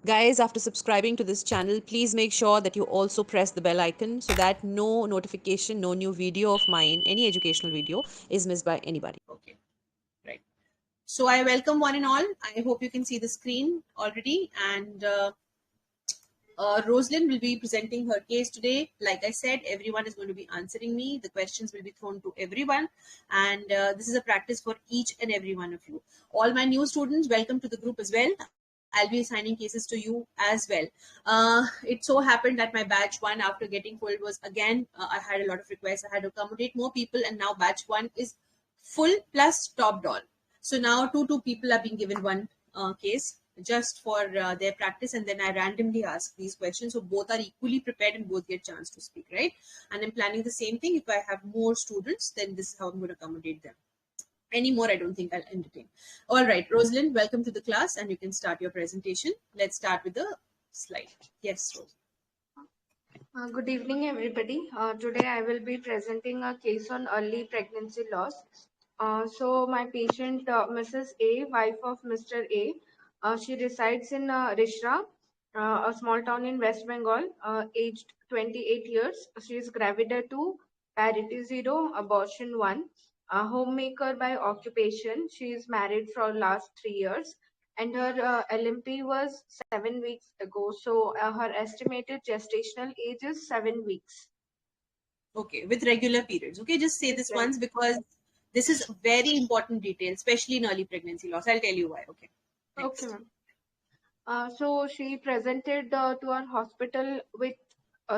Guys, after subscribing to this channel, please make sure that you also press the bell icon so that no notification, no new video of mine, any educational video, is missed by anybody. Okay, right. So I welcome one and all. I hope you can see the screen already. And Rosalind will be presenting her case today. Like I said, everyone is going to be answering me. The questions will be thrown to everyone. And this is a practice for each and every one of you. All my new students, welcome to the group as well. I'll be assigning cases to you as well. It so happened that my batch one, after getting full, was again, I had a lot of requests. I had to accommodate more people. And now batch one is full plus topped all. So now two people are being given one case just for their practice, and then I randomly ask these questions, so both are equally prepared and both get chance to speak, right? And I'm planning the same thing. If I have more students, then this is how I'm going to accommodate them. Any more, I don't think I'll entertain. All right, Rosalind, welcome to the class, and you can start your presentation. Let's start with the slide. Yes, Rosalind. Good evening, everybody. Today I will be presenting a case on early pregnancy loss. So my patient, Mrs. A, wife of Mr. A, she resides in Rishra, a small town in West Bengal, aged 28 years. She is gravida 2, parity 0, abortion 1, a homemaker by occupation. She is married for last 3 years. And her LMP was 7 weeks ago. So her estimated gestational age is 7 weeks. Okay, with regular periods. Okay, just say this once because this is very important detail, especially in early pregnancy loss. I'll tell you why. Okay. Next. Okay, ma'am. So she presented to our hospital with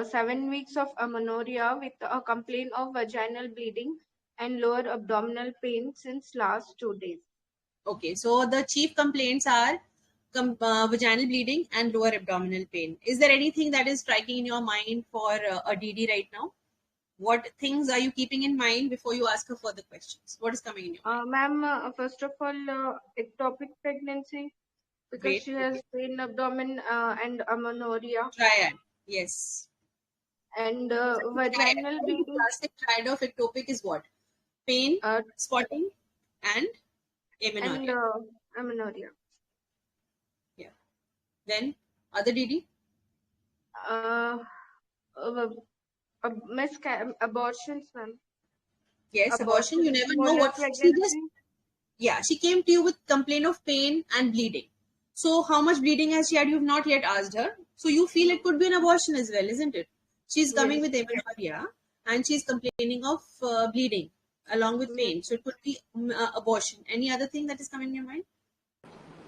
7 weeks of amenorrhea with a complaint of vaginal bleeding and lower abdominal pain since last 2 days. Okay, so the chief complaints are vaginal bleeding and lower abdominal pain. Is there anything that is striking in your mind for a DD right now? What things are you keeping in mind before you ask her further questions? What is coming in your mind? Ma'am, first of all, ectopic pregnancy because Great. she has pain abdomen and amenorrhea. Triad. Yes. And vaginal bleeding. Classic triad of ectopic is what? Pain, spotting, and amenorrhea. And amenorrhea. Yeah. Then other DD? Abortions, ma'am. Yes, abortion. You never know what she just. Yeah, she came to you with complaint of pain and bleeding. So how much bleeding has she had? You've not yet asked her. So you feel it could be an abortion as well, isn't it? She's coming with amenorrhea and she's complaining of bleeding along with pain. So it could be abortion. Any other thing that is coming in your mind?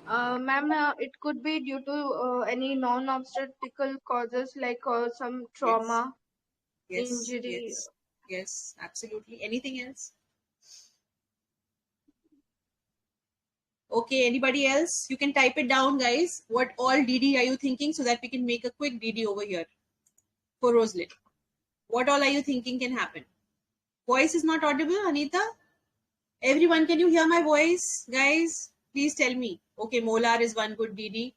Ma'am, it could be due to any non-obstetrical causes like some trauma, injury. Yes, absolutely. Anything else? Okay, anybody else? You can type it down, guys. What all DD are you thinking so that we can make a quick DD over here for Rosalind? What all are you thinking can happen? Voice is not audible, Anita? Everyone, can you hear my voice? Guys, please tell me. Okay, molar is one good DD.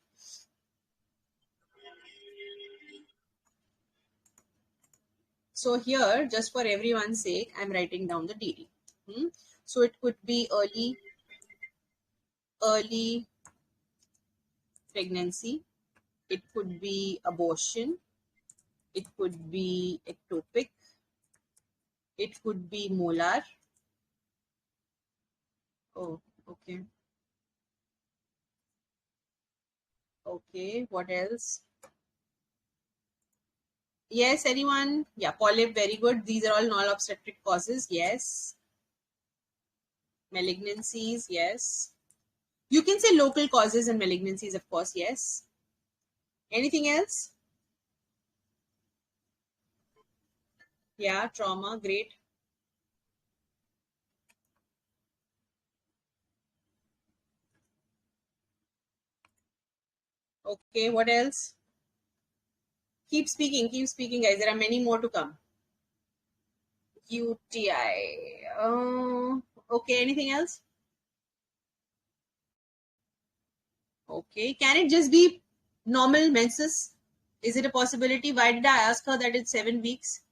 So here, just for everyone's sake, I'm writing down the DD. So it could be early pregnancy. It could be abortion. It could be ectopic. It could be molar. Oh, okay. Okay, what else? Yes, anyone? Yeah, polyp, very good. These are all non-obstetric causes. Yes. Malignancies, yes. You can say local causes and malignancies, of course, yes. Anything else? Yeah, trauma, great. Okay, what else? Keep speaking, guys. There are many more to come. UTI. Okay, anything else? Okay, can it just be normal menses? Is it a possibility? Why did I ask her that it's 7 weeks?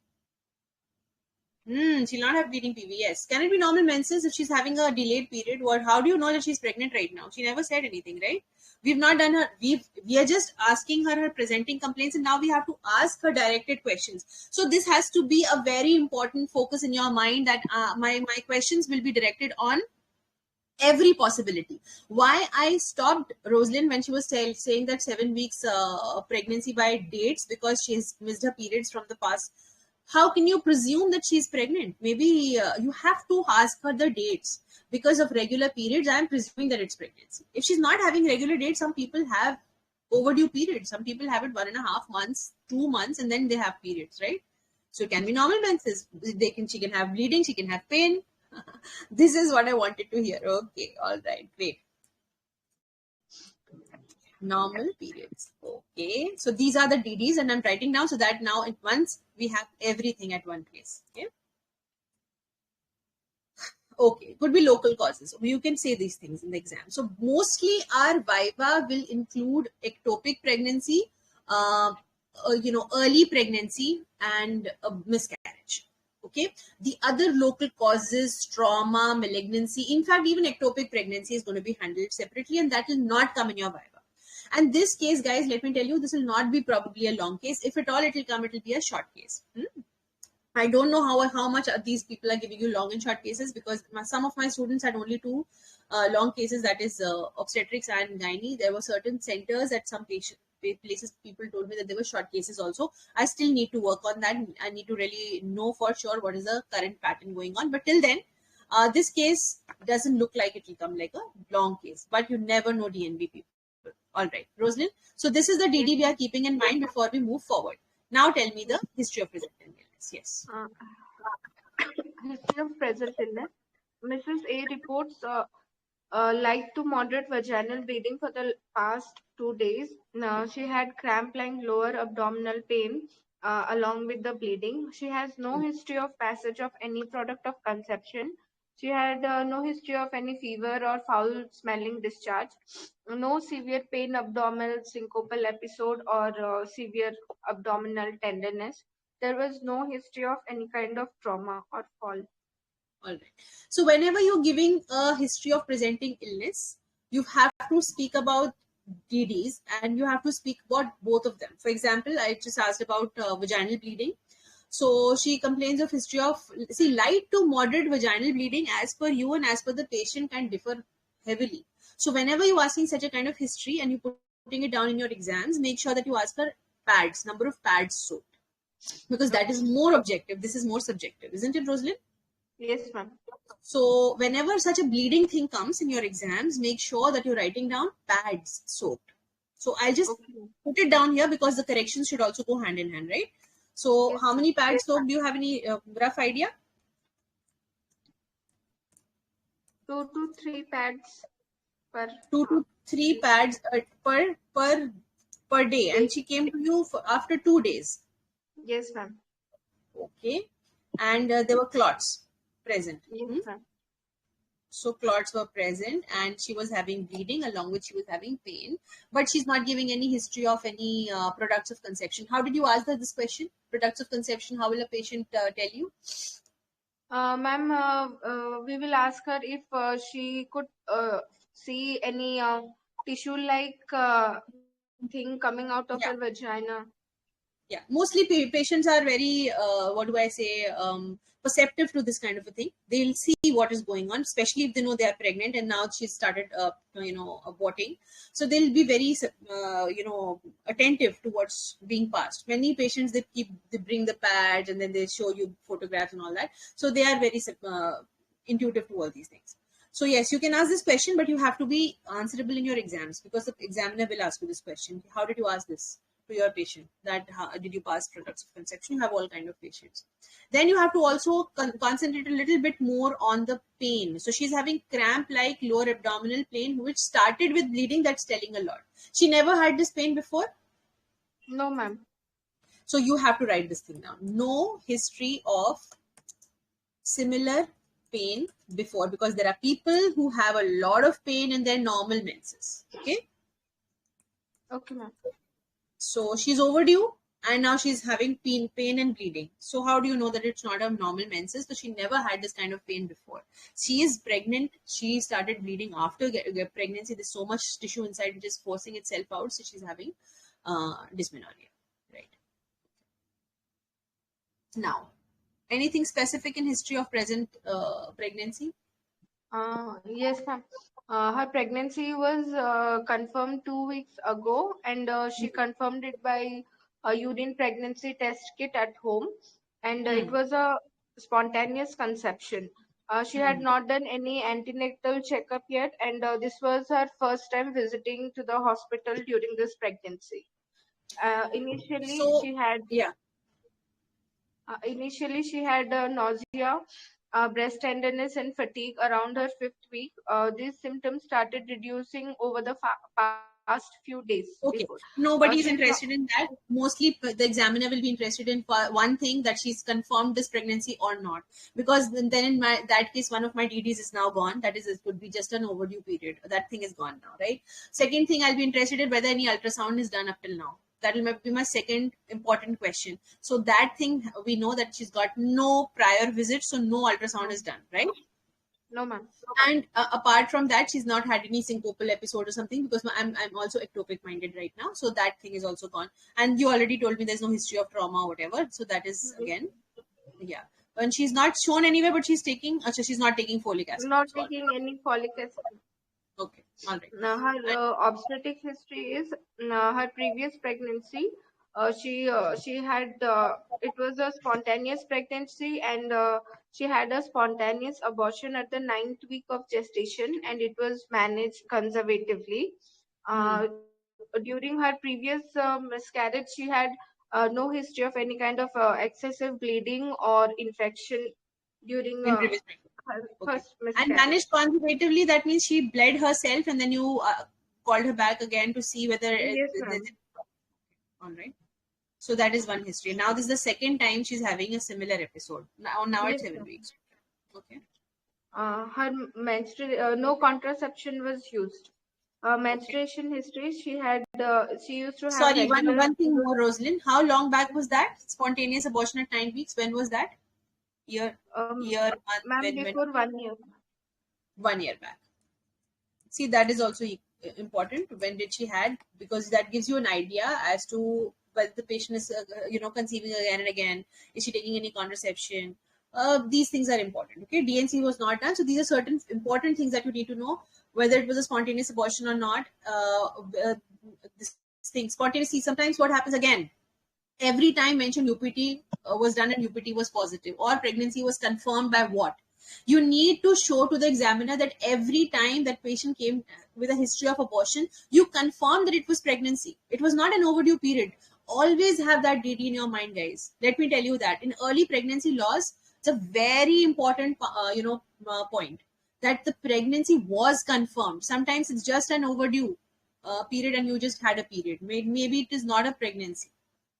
She'll not have bleeding PV. Yes. Can it be normal menses if she's having a delayed period? Or how do you know that she's pregnant right now? She never said anything, right? We've not done her. We are just asking her presenting complaints, and now we have to ask her directed questions. So this has to be a very important focus in your mind that my questions will be directed on every possibility. Why I stopped Rosalind when she was saying that 7 weeks pregnancy by dates, because she's missed her periods from the past. How can you presume that she's pregnant? Maybe you have to ask her the dates. Because of regular periods, I'm presuming that it's pregnancy. If she's not having regular dates, some people have overdue periods. Some people have it 1.5 months, 2 months, and then they have periods, right? So it can be normal menses. She can have bleeding, she can have pain. This is what I wanted to hear. Okay, all right, great. Normal periods. Okay, so these are the DDs, and I'm writing down so that now at once we have everything at one place. Okay. Okay, could be local causes. You can say these things in the exam. So mostly our Viva will include ectopic pregnancy, early pregnancy, and miscarriage. Okay, the other local causes, trauma, malignancy, in fact, even ectopic pregnancy is going to be handled separately, and that will not come in your Viva. And this case, guys, let me tell you, this will not be probably a long case. If at all it will come, it will be a short case. I don't know how much these people are giving you long and short cases, because some of my students had only 2 long cases, that is obstetrics and gynae. There were certain centers at some places people told me that there were short cases also. I still need to work on that. I need to really know for sure what is the current pattern going on. But till then, this case doesn't look like it will come like a long case. But you never know DNB people. All right, Rosalind. So this is the DD we are keeping in mind before we move forward. Now tell me the history of present illness. Yes. History of present illness. Mrs. A reports light to moderate vaginal bleeding for the past 2 days. She had cramp-like lower abdominal pain along with the bleeding. She has no history of passage of any product of conception. She had no history of any fever or foul-smelling discharge. No severe pain, abdominal syncopal episode, or severe abdominal tenderness. There was no history of any kind of trauma or fall. All right. So whenever you're giving a history of presenting illness, you have to speak about DDs, and you have to speak about both of them. For example, I just asked about vaginal bleeding. So she complains of history of, light to moderate vaginal bleeding as per you and as per the patient can differ heavily. So whenever you're asking such a kind of history and you're putting it down in your exams, make sure that you ask her pads, number of pads soaked, because that is more objective. This is more subjective, isn't it, Rosalind? Yes, ma'am. So whenever such a bleeding thing comes in your exams, make sure that you're writing down pads soaked. So I'll just put it down here because the corrections should also go hand in hand, right? So Yes, how many pads soaked? Do you have any rough idea? 2 to 3 pads per 2 to 3 pads per day, and she came to you after 2 days. Yes, ma'am. Okay, and there were clots present. Yes, ma'am. So clots were present, and she was having bleeding along with she was having pain, but she's not giving any history of any products of conception. How did you ask her this question? Products of conception, how will a patient tell you? Ma'am, we will ask her if she could see any tissue-like thing coming out of her vagina. Yeah, mostly patients are very what do I say, perceptive to this kind of a thing. They'll see what is going on, especially if they know they are pregnant and now she started aborting. So they'll be very attentive to what's being passed. Many patients, they bring the pads and then they show you photographs and all that, so they are very intuitive to all these things. So yes, you can ask this question, but you have to be answerable in your exams, because the examiner will ask you this question. How did you ask this to your patient? That how did you pass products of conception? You have all kind of patients. Then you have to also concentrate a little bit more on the pain. So she's having cramp-like lower abdominal pain, which started with bleeding. That's telling a lot. She never had this pain before? No, ma'am. So you have to write this thing down. No history of similar pain before, because there are people who have a lot of pain in their normal menses. Okay. Okay, ma'am. So she's overdue and now she's having pain and bleeding. So how do you know that it's not a normal menses? So she never had this kind of pain before. She is pregnant. She started bleeding after pregnancy. There's so much tissue inside which is forcing itself out. So she's having dysmenorrhea, right? Now, anything specific in history of present pregnancy? Yes, ma'am. Her pregnancy was confirmed 2 weeks ago, and she confirmed it by a urine pregnancy test kit at home, and it was a spontaneous conception. She had not done any antenatal checkup yet, and this was her first time visiting to the hospital during this pregnancy. Initially, So, she had yeah. nausea, breast tenderness, and fatigue around her 5th week. These symptoms started reducing over the past few days before. Okay, nobody is She's not. interested in that. Mostly, the examiner will be interested in one thing, that she's confirmed this pregnancy or not. Because then in that case, one of my DDs is now gone. That is, it could be just an overdue period. That thing is gone now, right? Second thing, I'll be interested in whether any ultrasound is done up till now. That will be my second important question. So that thing, we know that she's got no prior visit, so no ultrasound is done, right? No, ma'am. And apart from that, she's not had any syncopal episode or something, because I'm also ectopic minded right now, so that thing is also gone. And you already told me there's no history of trauma or whatever, so that is again, yeah. And she's not shown anywhere, but she's taking. She's not taking folic acid. Not So, taking any folic acid. okay, all right. Now, her obstetric history is her previous pregnancy. She had it was a spontaneous pregnancy, and she had a spontaneous abortion at the 9th week of gestation, and it was managed conservatively. During her previous miscarriage, she had no history of any kind of excessive bleeding or infection during In previous pregnancy. her Okay. first And miscarriage. managed conservatively, that means she bled herself, and then you called her back again to see whether Yes, ma'am. all right. So that is one history. Now this is the second time she's having a similar episode. Now Yes, it's 7 ma'am. weeks. Okay. Her menstrual no contraception was used. Okay. Menstruation history, she used to have Sorry, regular. one thing more, Rosalind. How long back was that? Spontaneous abortion at 9 weeks. When was that? Year, month. Ma'am, When? before 1 year. 1 year back. See, that is also important. When did she had? Because that gives you an idea as to whether the patient is, conceiving again and again. Is she taking any contraception? These things are important. Okay, DNC was not done, so these are certain important things that you need to know, whether it was a spontaneous abortion or not. This thing, spontaneously. Sometimes what happens again? Every time mention UPT was done and UPT was positive, or pregnancy was confirmed by what? You need to show to the examiner that every time that patient came with a history of abortion, you confirmed that it was pregnancy. It was not an overdue period. Always have that DD in your mind, guys. Let me tell you that in early pregnancy laws, it's a very important, point, that the pregnancy was confirmed. Sometimes it's just an overdue period, and you just had a period. Maybe it is not a pregnancy.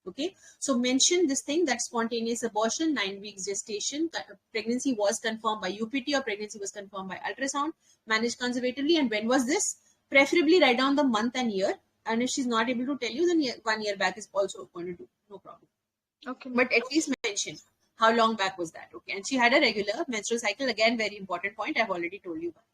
Okay, so mention this thing, that spontaneous abortion, 9 weeks gestation, pregnancy was confirmed by UPT, or pregnancy was confirmed by ultrasound, managed conservatively. And when was this? Preferably write down the month and year. And if she's not able to tell you, then 1 year back is also going to do. No problem. Okay. But at least mention how long back was that. Okay, and she had a regular menstrual cycle. Again, very important point. I've already told you about.